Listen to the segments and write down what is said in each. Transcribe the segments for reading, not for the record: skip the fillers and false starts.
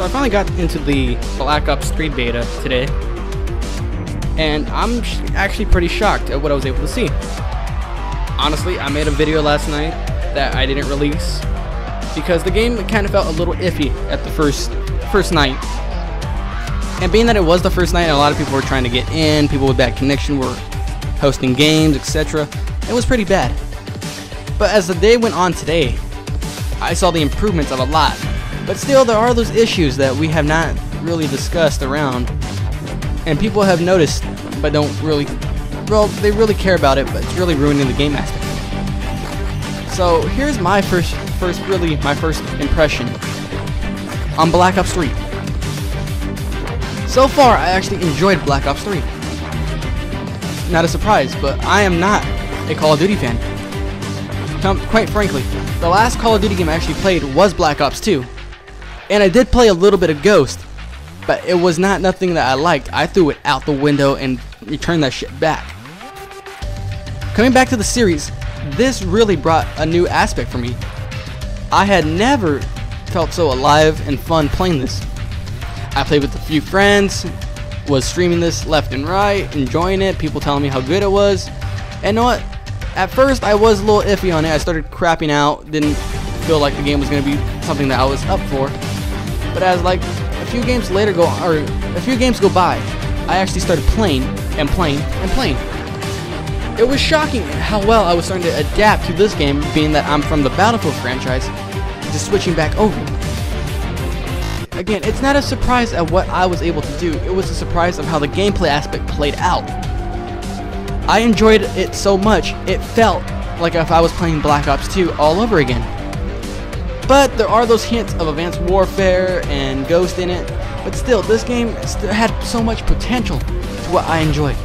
So I finally got into the Black Ops 3 beta today, and I'm actually pretty shocked at what I was able to see. Honestly, I made a video last night that I didn't release because the game kind of felt a little iffy at the first night. And being that it was the first night and a lot of people were trying to get in, people with bad connection were hosting games, etc., it was pretty bad. But as the day went on today, I saw the improvements of a lot. But still, there are those issues that we have not really discussed around, and people have noticed, but don't really, well, they really care about it, but it's really ruining the game aspect. So here's my first impression on Black Ops 3. So far, I actually enjoyed Black Ops 3. Not a surprise, but I am not a Call of Duty fan. Quite frankly, the last Call of Duty game I actually played was Black Ops 2. And I did play a little bit of Ghost, but it was not nothing that I liked. I threw it out the window and returned that shit back. Coming back to the series, this really brought a new aspect for me. I had never felt so alive and fun playing this. I played with a few friends, was streaming this left and right, enjoying it, people telling me how good it was. And you know what? At first I was a little iffy on it. I started crapping out, didn't feel like the game was going to be something that I was up for. But as like a few games go by, I actually started playing and playing and playing. It was shocking how well I was starting to adapt to this game, being that I'm from the Battlefield franchise, just switching back over. Again, it's not a surprise at what I was able to do, it was a surprise of how the gameplay aspect played out. I enjoyed it so much, it felt like if I was playing Black Ops 2 all over again. But there are those hints of Advanced Warfare and Ghost in it, but still, this game still had so much potential to what I enjoyed.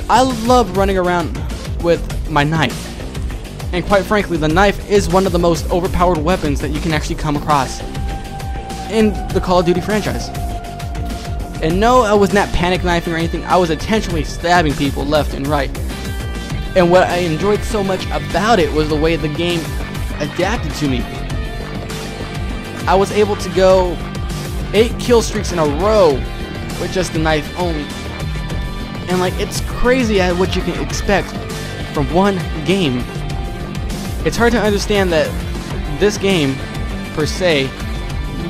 I love running around with my knife, and quite frankly, the knife is one of the most overpowered weapons that you can actually come across in the Call of Duty franchise. And no, I was not panic knifing or anything, I was intentionally stabbing people left and right. And what I enjoyed so much about it was the way the game adapted to me. I was able to go 8 kill streaks in a row with just the knife only. And like, it's crazy at what you can expect from one game. It's hard to understand that this game, per se,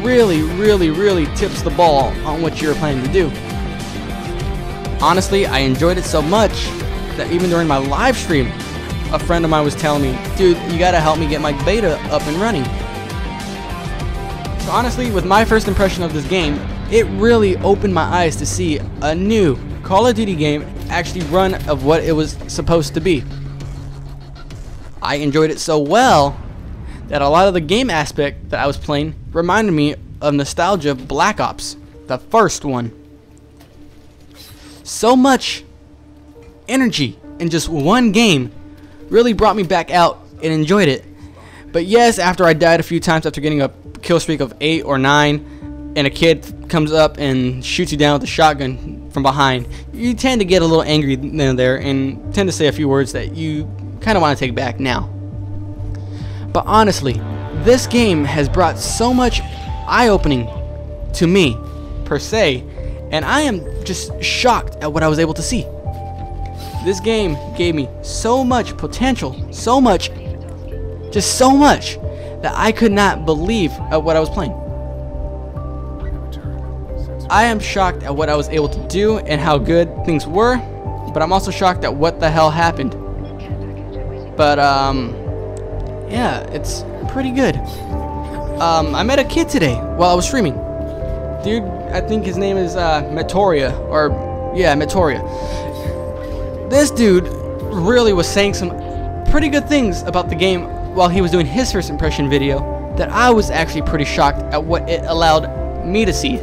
really tips the ball on what you're planning to do. Honestly, I enjoyed it so much that even during my live stream, a friend of mine was telling me, dude, you gotta help me get my beta up and running. So honestly, with my first impression of this game, it really opened my eyes to see a new Call of Duty game actually run of what it was supposed to be. I enjoyed it so well that a lot of the game aspect that I was playing reminded me of nostalgia of Black Ops, the first one. So much energy in just one game really brought me back out and enjoyed it. But yes, after I died a few times after getting a kill streak of 8 or 9 and a kid comes up and shoots you down with a shotgun from behind, you tend to get a little angry there and tend to say a few words that you kind of want to take back now. But honestly, this game has brought so much eye-opening to me, per se, and I am just shocked at what I was able to see. This game gave me so much potential, so much, just so much, that I could not believe at what I was playing. I am shocked at what I was able to do and how good things were, but I'm also shocked at what the hell happened. But yeah, it's pretty good. I met a kid today while I was streaming. Dude, I think his name is Metoria, or yeah, Metoria. This dude really was saying some pretty good things about the game while he was doing his first impression video that I was actually pretty shocked at what it allowed me to see.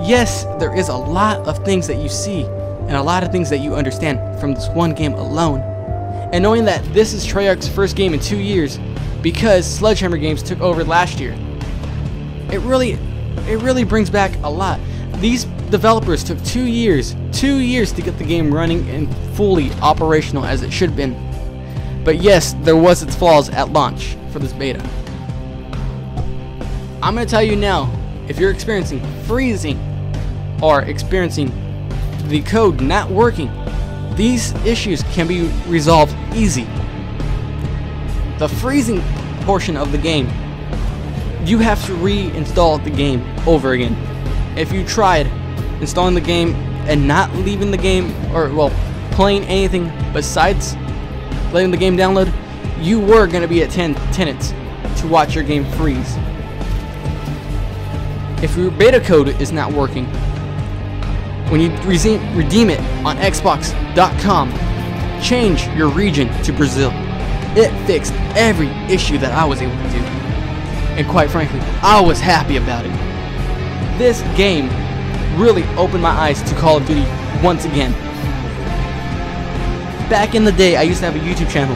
Yes, there is a lot of things that you see and a lot of things that you understand from this one game alone. And knowing that this is Treyarch's first game in 2 years because Sledgehammer Games took over last year, it really brings back a lot. These developers took 2 years to get the game running and fully operational as it should have been. But yes, there was its flaws at launch for this beta. I'm going to tell you now, if you're experiencing freezing or experiencing the code not working, these issues can be resolved easy. The freezing portion of the game, you have to reinstall the game over again. If you tried installing the game and not leaving the game, or well, playing anything besides letting the game download, you were going to be at 10 tenants to watch your game freeze. If your beta code is not working, when you redeem it on Xbox.com, change your region to Brazil. It fixed every issue that I was able to do. And quite frankly, I was happy about it. This game really opened my eyes to Call of Duty once again. Back in the day, I used to have a YouTube channel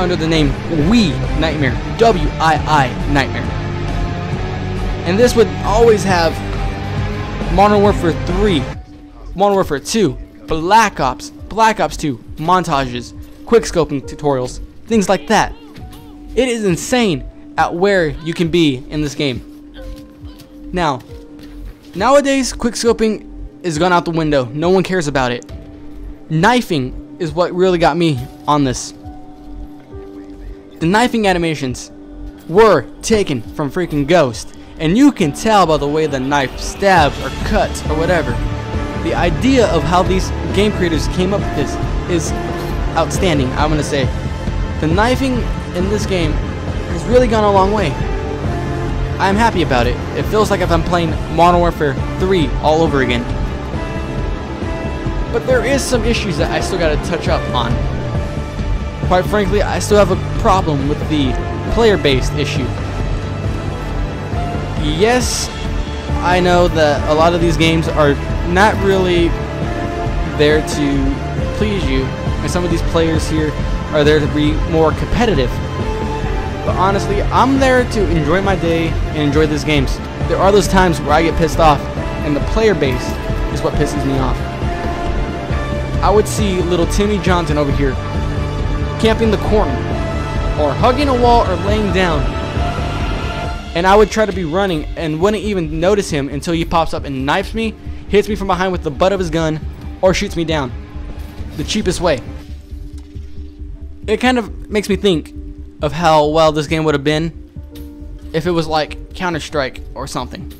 under the name Wii Nightmare, W-I-I Nightmare. And this would always have Modern Warfare 3, Modern Warfare 2, Black Ops 2 montages, quickscoping tutorials, things like that. It is insane at where you can be in this game. Now, nowadays quickscoping is gone out the window. No one cares about it. Knifing is what really got me on this. The knifing animations were taken from freaking Ghost, and you can tell by the way the knife stabs or cuts or whatever. The idea of how these game creators came up with this is outstanding, I'm gonna say. The knifing in this game has really gone a long way. I'm happy about it. It feels like if I'm playing Modern Warfare 3 all over again. But there is some issues that I still gotta touch up on. Quite frankly, I still have a problem with the player-based issue. Yes, I know that a lot of these games are not really there to please you, and some of these players here are there to be more competitive. But honestly, I'm there to enjoy my day and enjoy these games. There are those times where I get pissed off, and the player base is what pisses me off. I would see little Timmy Johnson over here camping the corner, or hugging a wall, or laying down, and I would try to be running and wouldn't even notice him until he pops up and knifes me, hits me from behind with the butt of his gun, or shoots me down. The cheapest way. It kind of makes me think of how well this game would have been if it was like Counter-Strike or something.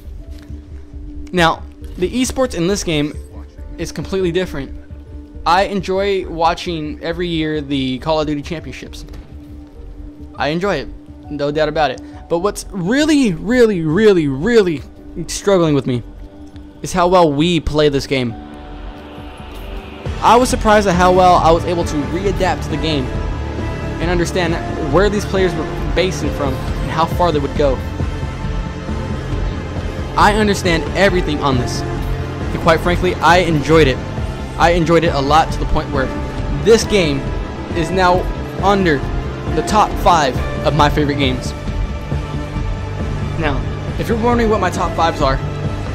Now, the esports in this game is completely different. I enjoy watching every year the Call of Duty championships. I enjoy it, no doubt about it. But what's really struggling with me is how well we play this game. I was surprised at how well I was able to readapt to the game and understand where these players were basing from and how far they would go. I understand everything on this, and quite frankly, I enjoyed it. I enjoyed it a lot, to the point where this game is now under the top 5 of my favorite games. Now, if you're wondering what my top 5s are,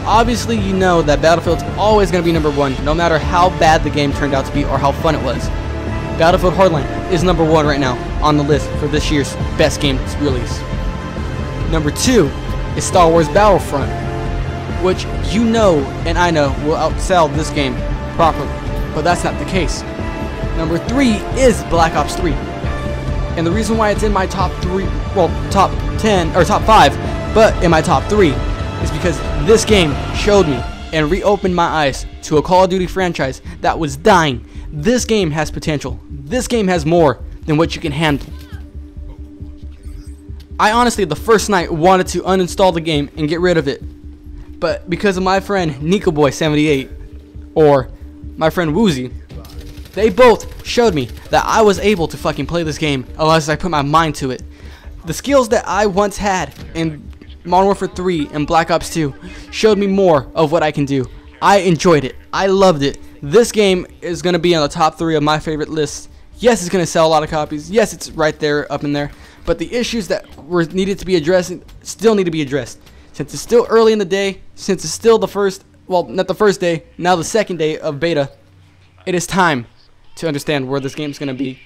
obviously you know that Battlefield's always going to be number 1, no matter how bad the game turned out to be or how fun it was. Battlefield Hardline is number 1 right now on the list for this year's best game release. Number 2 is Star Wars Battlefront, which you know and I know will outsell this game properly, but that's not the case. Number 3 is Black Ops 3, and the reason why it's in my top 3, well, top 10 or top 5, but in my top 3 is because this game showed me and reopened my eyes to a Call of Duty franchise that was dying. This game has potential. This game has more than what you can handle. I honestly, the first night, wanted to uninstall the game and get rid of it, but because of my friend NicoBoy78 or my friend Woozy, they both showed me that I was able to fucking play this game unless I put my mind to it. The skills that I once had in Modern Warfare 3 and Black Ops 2 showed me more of what I can do. I enjoyed it. I loved it. This game is going to be on the top 3 of my favorite lists. Yes, it's going to sell a lot of copies. Yes, it's right there, up in there. But the issues that were needed to be addressed still need to be addressed. Since it's still early in the day, since it's still the first, well, not the first day, now the second day of beta, it is time to understand where this game is going to be